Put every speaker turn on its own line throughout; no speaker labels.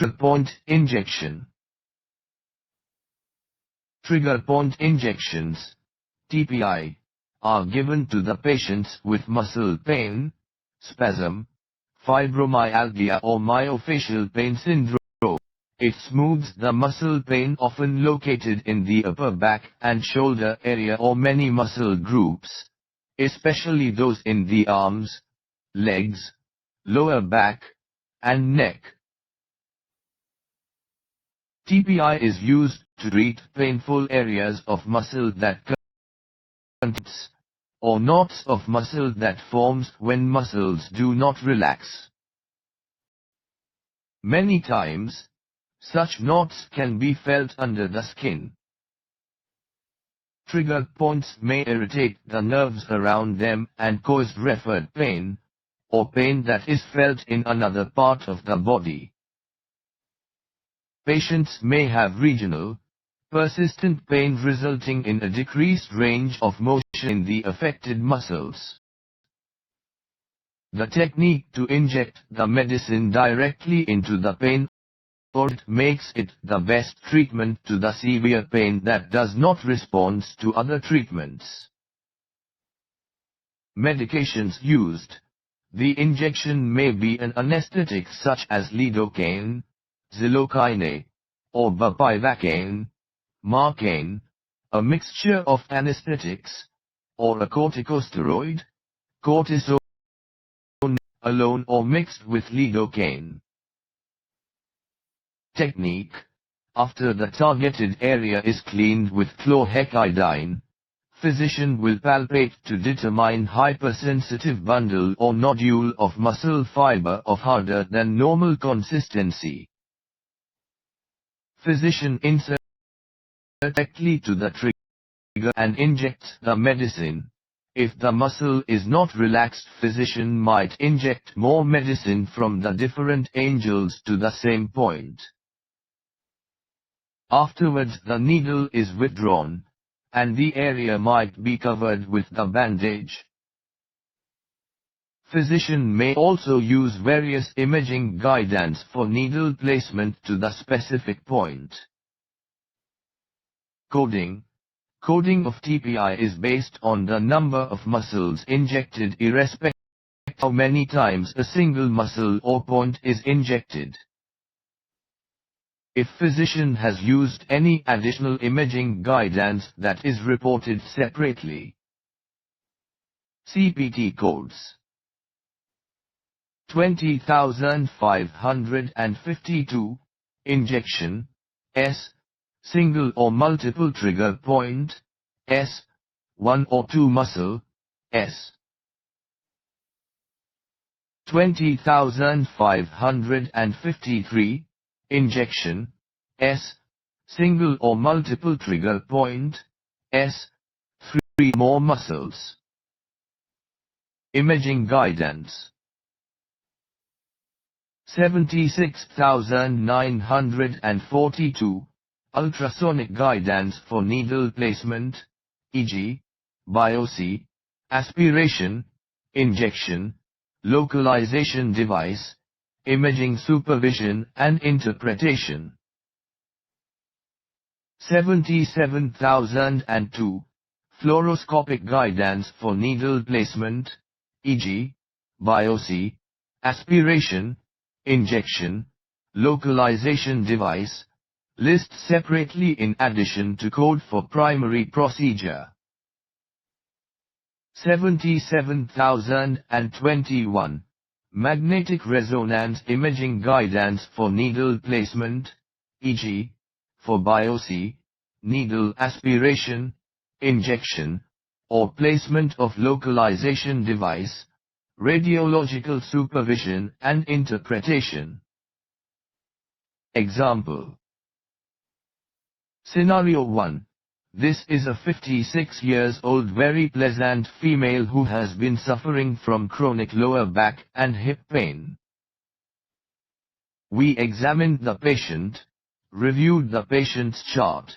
Trigger point injection. Trigger point injections, TPI, are given to the patients with muscle pain, spasm, fibromyalgia or myofascial pain syndrome. It smooths the muscle pain often located in the upper back and shoulder area or many muscle groups, especially those in the arms, legs, lower back, and neck. TPI is used to treat painful areas of muscle that contracts, or knots of muscle that forms when muscles do not relax. Many times, such knots can be felt under the skin. Trigger points may irritate the nerves around them and cause referred pain, or pain that is felt in another part of the body. Patients may have regional, persistent pain resulting in a decreased range of motion in the affected muscles. The technique to inject the medicine directly into the pain point makes it the best treatment to the severe pain that does not respond to other treatments. Medications used. The injection may be an anesthetic such as lidocaine, xylocaine, or bupivacaine, marcaine, a mixture of anesthetics, or a corticosteroid, cortisone, alone or mixed with lidocaine. Technique. After the targeted area is cleaned with chlorhexidine, physician will palpate to determine hypersensitive bundle or nodule of muscle fiber of harder than normal consistency. Physician inserts directly to the trigger and injects the medicine. If the muscle is not relaxed, physician might inject more medicine from the different angles to the same point. Afterwards the needle is withdrawn, and the area might be covered with the bandage. Physician may also use various imaging guidance for needle placement to the specific point. Coding. Coding of TPI is based on the number of muscles injected irrespective of how many times a single muscle or point is injected. If physician has used any additional imaging guidance, that is reported separately. CPT codes. 20,552, injection, S, single or multiple trigger point, S, 1 or 2 muscle, S. 20,553, injection, S, single or multiple trigger point, S, 3 more muscles. Imaging guidance. 76,942, ultrasonic guidance for needle placement, e.g., biopsy, aspiration, injection, localization device, imaging supervision and interpretation. 77,002, fluoroscopic guidance for needle placement, e.g., biopsy, aspiration, injection, localization device, list separately in addition to code for primary procedure. 77,021, magnetic resonance imaging guidance for needle placement, e.g., for biopsy, needle aspiration, injection, or placement of localization device, radiological supervision and interpretation. Example. Scenario 1. This is a 56-years-old very pleasant female who has been suffering from chronic lower back and hip pain. We examined the patient, reviewed the patient's chart.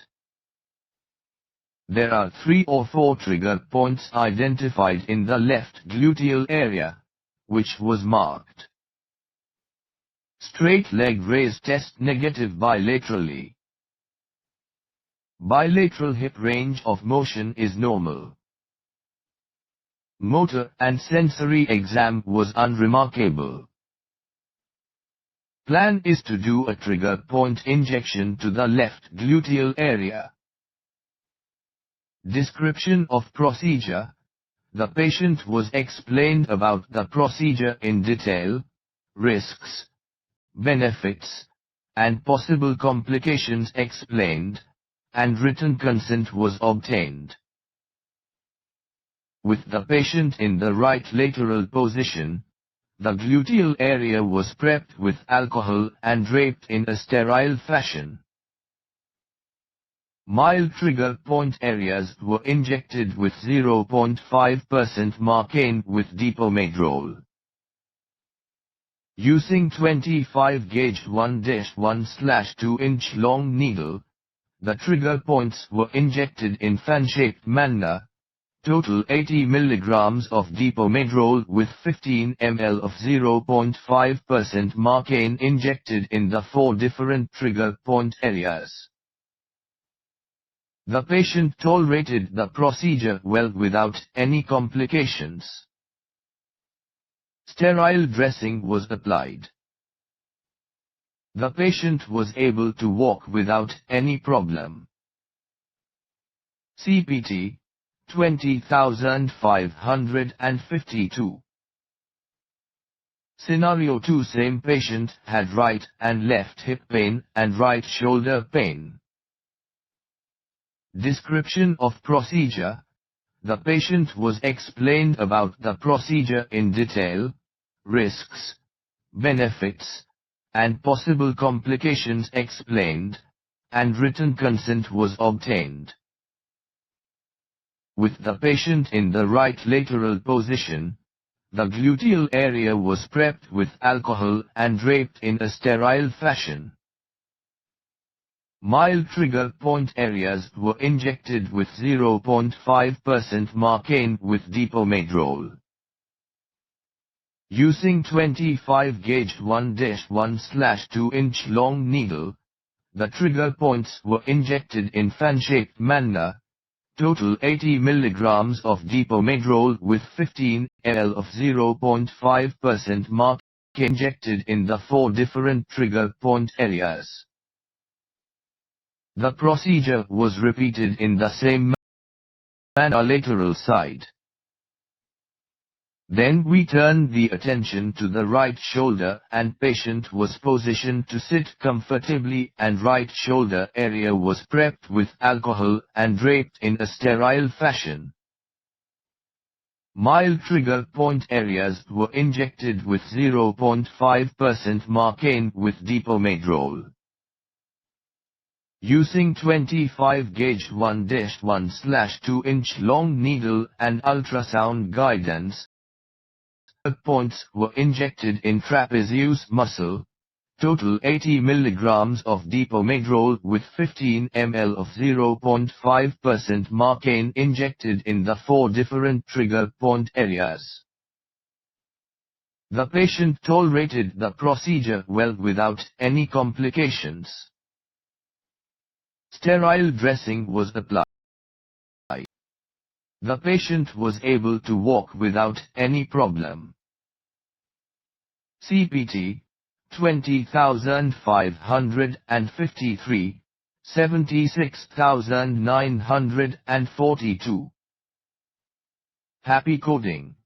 There are 3 or 4 trigger points identified in the left gluteal area, which was marked. Straight leg raise test negative bilaterally. Bilateral hip range of motion is normal. Motor and sensory exam was unremarkable. Plan is to do a trigger point injection to the left gluteal area. Description of procedure. The patient was explained about the procedure in detail, risks, benefits, and possible complications explained, and written consent was obtained. With the patient in the right lateral position, the gluteal area was prepped with alcohol and draped in a sterile fashion. Mild trigger point areas were injected with 0.5% Marcaine with Depomedrol. Using 25 gauge 1-1/2 inch long needle, the trigger points were injected in fan-shaped manner. Total 80 mg of Depomedrol with 15 ml of 0.5% Marcaine injected in the 4 different trigger point areas. The patient tolerated the procedure well without any complications. Sterile dressing was applied. The patient was able to walk without any problem. CPT 20,552. Scenario 2. Same patient had right and left hip pain and right shoulder pain. Description of procedure. The patient was explained about the procedure in detail, risks, benefits, and possible complications explained, and written consent was obtained. With the patient in the right lateral position, the gluteal area was prepped with alcohol and draped in a sterile fashion. Mild trigger point areas were injected with 0.5% Marcaine with Depomedrol. Using 25 gauge 1-1/2 inch long needle, the trigger points were injected in fan-shaped manner. Total 80 mg of Depomedrol with 15 ml of 0.5% Marcaine injected in the 4 different trigger point areas. The procedure was repeated in the same manner lateral side. Then we turned the attention to the right shoulder and patient was positioned to sit comfortably and right shoulder area was prepped with alcohol and draped in a sterile fashion. Mild trigger point areas were injected with 0.5% Marcaine with Depomedrol. Using 25 gauge 1-1/2 inch long needle and ultrasound guidance, points were injected in trapezius muscle. Total 80 mg of Depomedrol with 15 ml of 0.5% Marcaine injected in the 4 different trigger point areas. The patient tolerated the procedure well without any complications. Sterile dressing was applied. The patient was able to walk without any problem. CPT 20,553, 76,942. Happy coding.